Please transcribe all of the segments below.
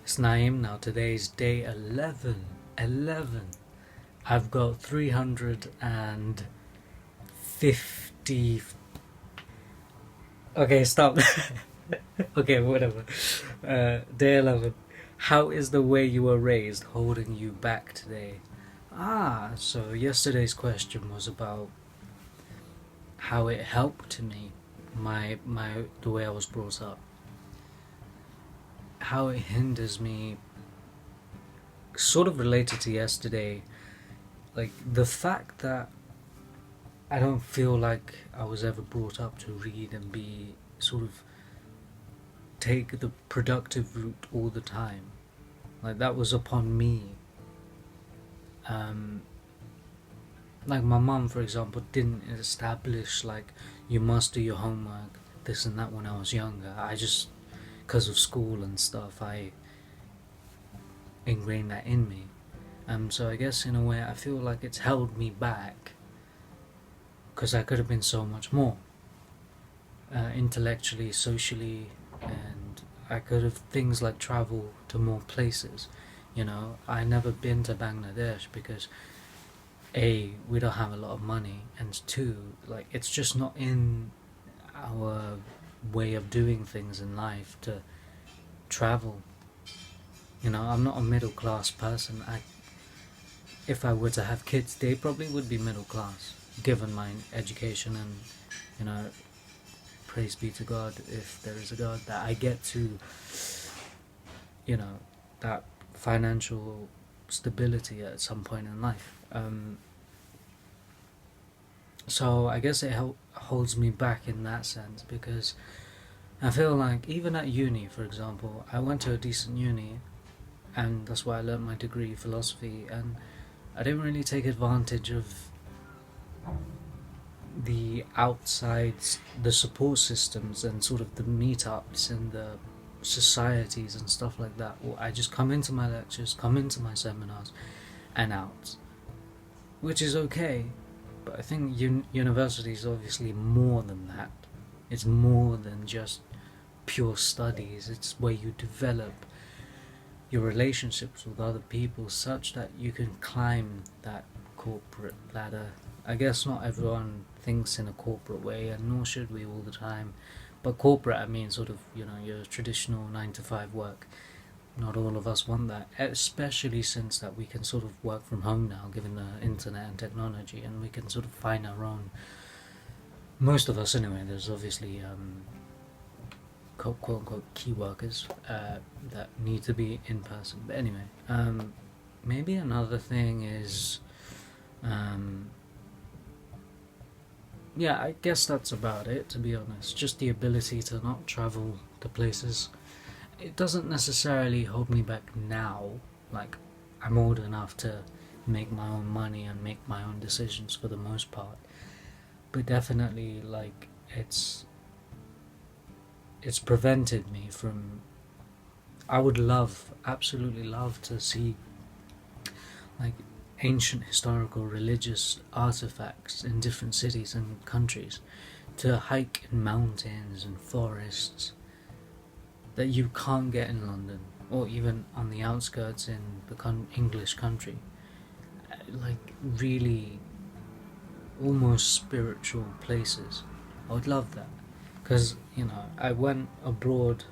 It's Naeem now. Today is day 11. 11. I've got 350. Okay, stop. Okay, whatever. Day 11. How is the way you were raised holding you back today? So yesterday's question was about how it helped me, the way I was brought up. How it hinders me, sort of related to yesterday, like the fact that I don't feel like I was ever brought up to read and be sort of take the productive route all the time. Like that was upon me. Um, like my mum, for example, didn't establish like you must do your homework, this and that when I was younger. I just, because of school and stuff, I ingrained that in me. So I guess in a way I feel like it's held me back because I could have been so much more intellectually, socially, and I could have things like travel to more places. I never been to Bangladesh because A, we don't have a lot of money, and two, like it's just not in our way of doing things in life to travel. I'm not a middle class person. If I were to have kids, they probably would be middle class, given my education and, you know, praise be to God, if there is a God, that I get to, that financial stability at some point in life. So I guess it holds me back in that sense because I feel like even at uni, for example, I went to a decent uni, and that's why I learned my degree philosophy, and I didn't really take advantage of the outsides, the support systems, and sort of the meetups and the societies and stuff like that. Or I just come into my lectures, come into my seminars, and out, which is okay. But I think university is obviously more than that. It's more than just pure studies. It's where you develop your relationships with other people such that you can climb that corporate ladder. I guess not everyone thinks in a corporate way, and nor should we all the time. But corporate, I mean, sort of, your traditional 9 to 5 work. Not all of us want that, especially since that we can sort of work from home now, given the internet and technology, and we can sort of find our own. Most of us, anyway. There's obviously quote unquote key workers that need to be in person. But anyway, maybe another thing is, yeah, I guess that's about it. To be honest, just the ability to not travel to places. It doesn't necessarily hold me back now. Like, I'm old enough to make my own money and make my own decisions for the most part. But definitely, like, it's prevented me from. I would absolutely love to see, like, ancient historical religious artifacts in different cities and countries, to hike in mountains and forests that you can't get in London, or even on the outskirts in the English country. Like, really almost spiritual places. I would love that. Because, I went abroad,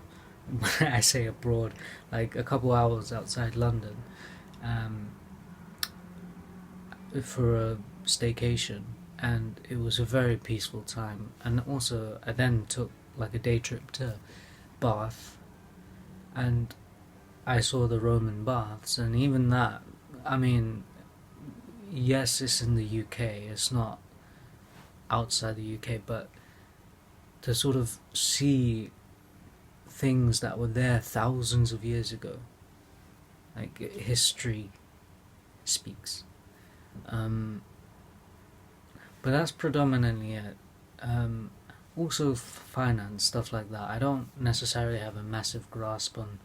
when I say abroad, like a couple hours outside London, um, for a staycation, and it was a very peaceful time. And also, I then took like a day trip to Bath, and I saw the Roman baths, and even that, I mean, yes, it's in the UK, it's not outside the UK, but to sort of see things that were there thousands of years ago, like history speaks. But that's predominantly it. Also, finance, stuff like that. I don't necessarily have a massive grasp on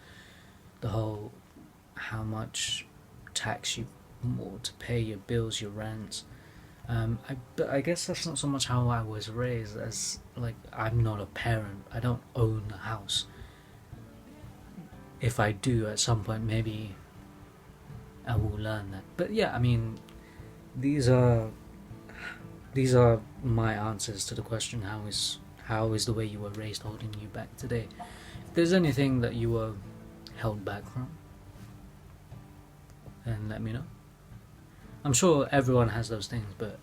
the whole how much tax you ought to pay, your bills, your rents. But I guess that's not so much how I was raised, as like I'm not a parent. I don't own a house. if I do at some point, maybe I will learn that. But yeah, I mean, these are my answers to the question, how is the way you were raised holding you back today. If there's anything that you were held back from, then let me know. I'm sure everyone has those things, but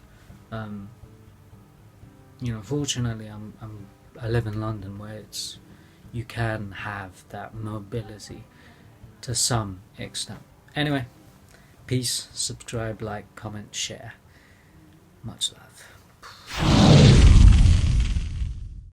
fortunately, I live in London, where you can have that mobility to some extent. Anyway, peace, subscribe, like, comment, share. Much love.